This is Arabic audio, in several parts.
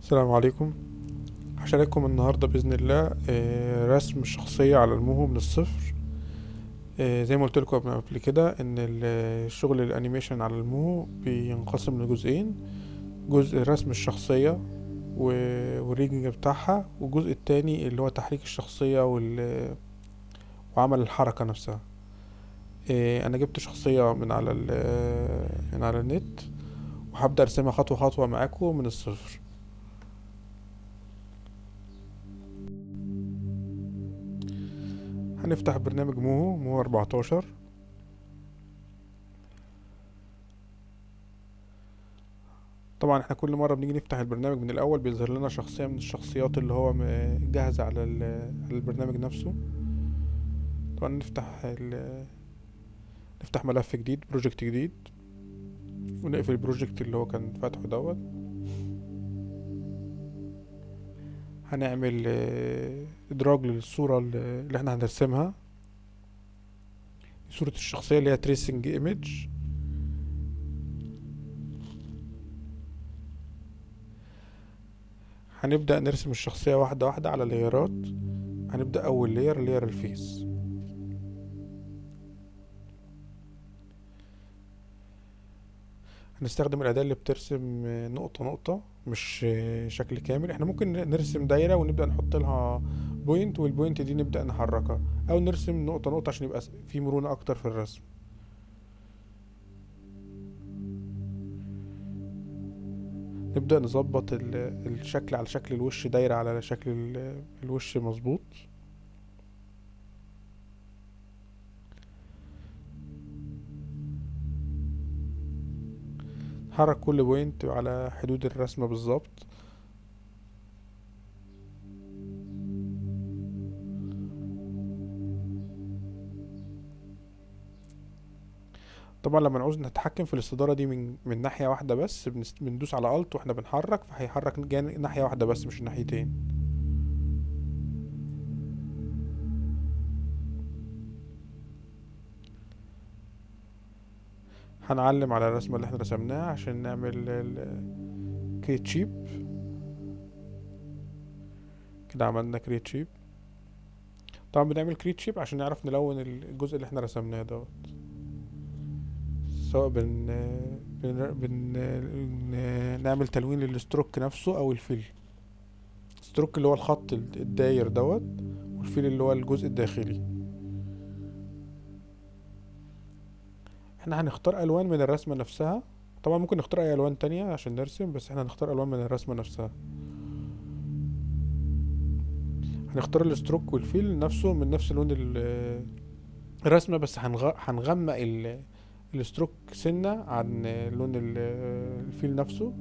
السلام عليكم. هشارككم النهاردة بإذن الله رسم الشخصية على الموهو من الصفر. زي ما قلت لكم قبل كده إن الشغل الأنيميشن على الموهو بينقسم لجزئين: جزء رسم الشخصية والريجنج بتاعها، والجزء التاني اللي هو تحريك الشخصية وعمل الحركة نفسها. أنا جبت شخصية من على النت، وهبدأ أرسمها خطوة خطوة معاكم من الصفر. هنفتح برنامج موهو 14. طبعا احنا كل مرة بنيجي نفتح البرنامج من الأول بيظهر لنا شخصية من الشخصيات اللي هو جاهزة على البرنامج نفسه. طبعا نفتح ملف جديد، بروجكت جديد، ونقفل البروجكت اللي هو كان فاتحه دوت. هنعمل إدراج للصورة اللي احنا هنرسمها، صورة الشخصية اللي هي تريسنج ايمج. هنبدأ نرسم الشخصية واحدة واحدة على لايرات. هنبدأ أول لاير الفيس. هنستخدم الأداة اللي بترسم نقطة نقطة، مش شكل كامل. احنا ممكن نرسم دايرة ونبدأ نحط لها بوينت، والبوينت دي نبدأ نحركها، أو نرسم نقطة نقطة عشان يبقى في مرونة أكتر في الرسم. نبدأ نظبط الشكل على شكل الوش، دايرة على شكل الوش مظبوط. نحرك كل بوينت على حدود الرسمة بالظبط. طبعا لما نعوز نتحكم في الاستدارة دي من ناحية واحدة بس، بندوس على الت واحنا بنحرك، فهيحرك ناحية واحدة بس مش الناحيتين. هنعلم على الرسمة اللي احنا رسمناها عشان نعمل كريت شيب. كده عملنا كريت شيب. طبعا بنعمل كريت شيب عشان نعرف نلون الجزء اللي احنا رسمناه دوت، سواء نعمل تلوين للستروك نفسه او الفيل. الستروك اللي هو الخط الداير دوت، والفيل اللي هو الجزء الداخلي. احنا هنختار الوان من الرسمة نفسها. طبعا ممكن نختار اي الوان تانية عشان نرسم، بس احنا هنختار الوان من الرسمة نفسها. هنختار الستروك والفيل نفسه من نفس لون الرسمة، بس هنغمق الستروك سنة عن لون الفيل نفسه.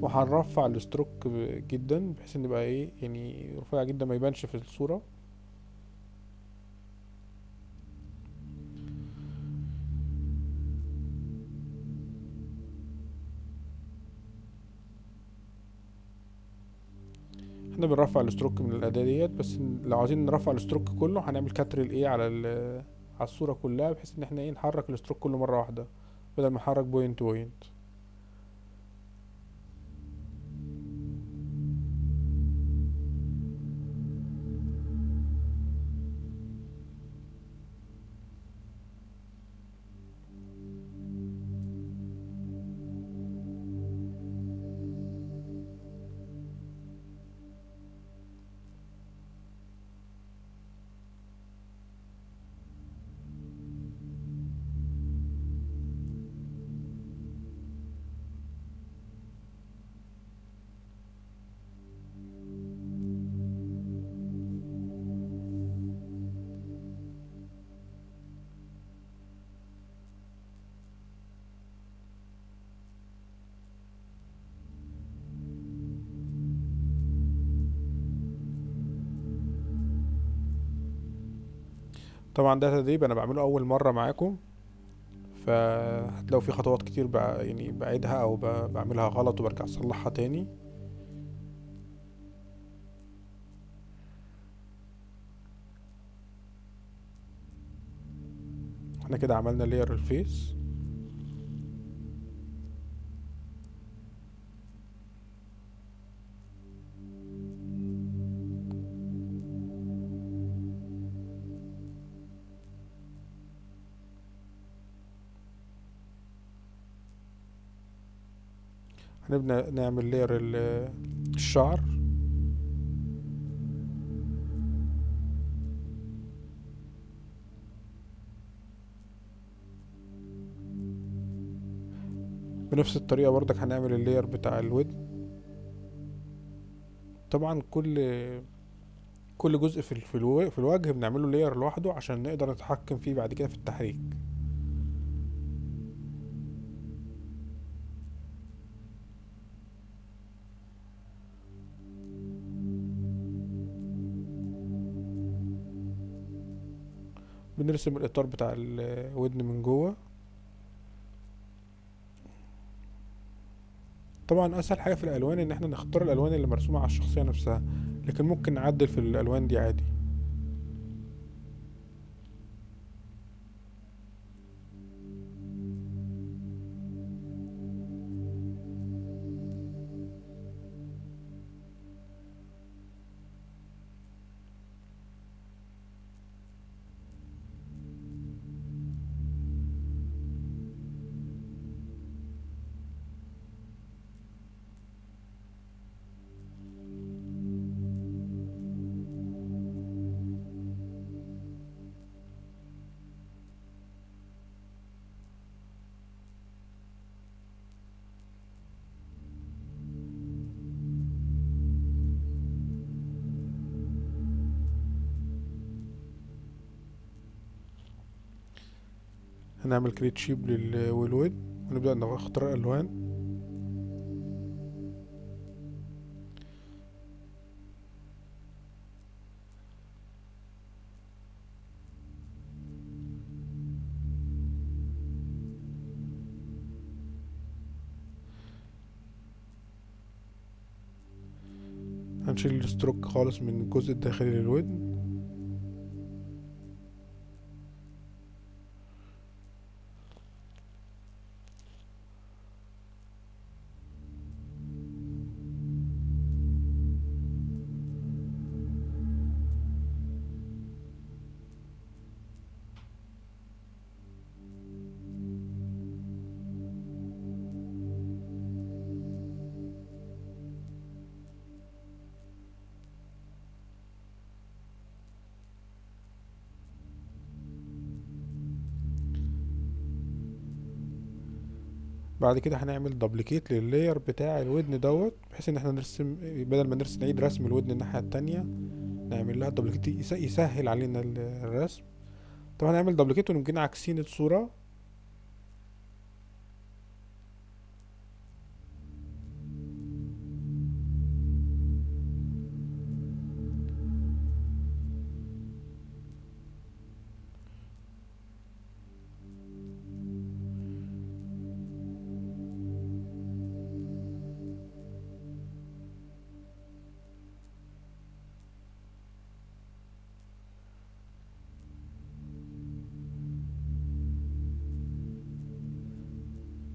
وهنرفع الستروك جدا بحيث ان يبقى ايه، يعني رفيع جدا ما يبانش في الصورة. احنا بنرفع الستروك من الأداة ديت، بس لو عايزين نرفع الستروك كله هنعمل كتر الايه على الصورة كلها، بحيث ان احنا ايه نحرك الستروك كله مرة واحدة بدل ما نحرك بوينت بوينت. طبعا ده تدريب انا بعمله اول مرة معاكم، فهتلاقوا في خطوات كتير بقى يعني بعيدها او بعملها غلط وبرجع اصلحها تاني. احنا كده عملنا لير الفيس. هنبدأ نعمل لاير الشعر. بنفس الطريقة برضك هنعمل اللاير بتاع الودن. طبعا كل جزء في الوجه بنعمله لاير لوحده عشان نقدر نتحكم فيه بعد كده في التحريك. بنرسم الاطار بتاع الودن من جوه. طبعا اسهل حاجة في الالوان ان احنا نختار الالوان اللي مرسومة على الشخصية نفسها، لكن ممكن نعدل في الالوان دي عادي. هنعمل كريت شيب والودن ونبدأ نختار الالوان. هنشيل الستروك خالص من الجزء الداخلي للودن. بعد كده هنعمل دبليكيت لللاير بتاع الودن بحيث ان احنا نرسم، بدل ما نعيد رسم الودن الناحية التانية، نعمل لها دبليكيت يسهل علينا الرسم. طبعا هنعمل دبليكيت ونبقى عاكسين الصورة.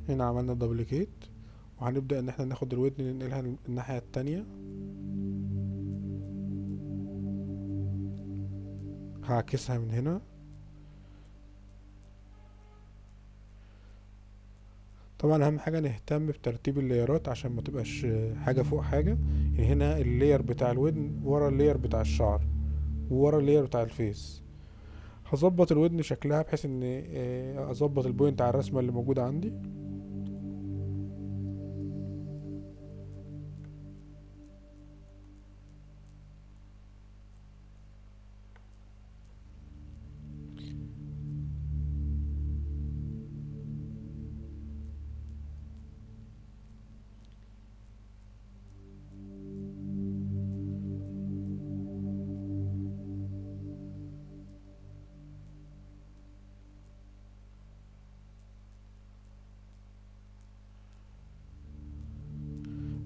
هنا عملنا دبليكيت، وهنبدأ ان احنا ناخد الودن ننقلها الناحية التانية. هعكسها من هنا. طبعا اهم حاجة نهتم بترتيب اللايرات عشان ما تبقاش حاجة فوق حاجة. يعني هنا اللاير بتاع الودن ورا اللاير بتاع الشعر وورا اللاير بتاع الفيس. هظبط الودن شكلها بحيث ان اظبط البوينت على الرسمة اللي موجودة عندي.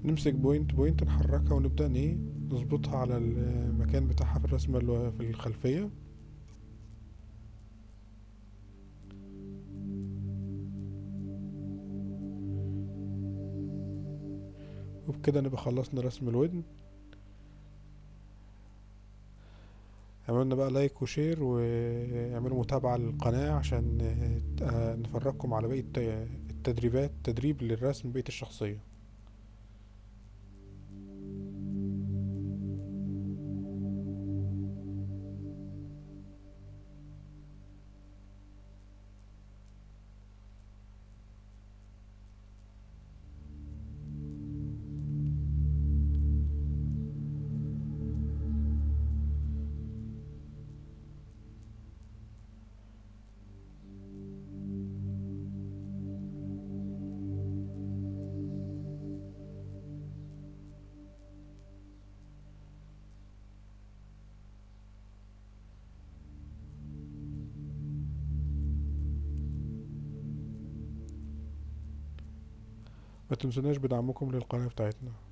نمسك بوينت نحركها ونبدأ ايه نظبطها على المكان بتاعها في الرسمة اللي هو في الخلفية. وبكده نبقى خلصنا رسم الودن. عملنا بقى لايك وشير واعملوا متابعة للقناة عشان نفرجكم على بقية التدريب للرسم بقية الشخصية. ما تنسوناش بدعمكم للقناة بتاعتنا.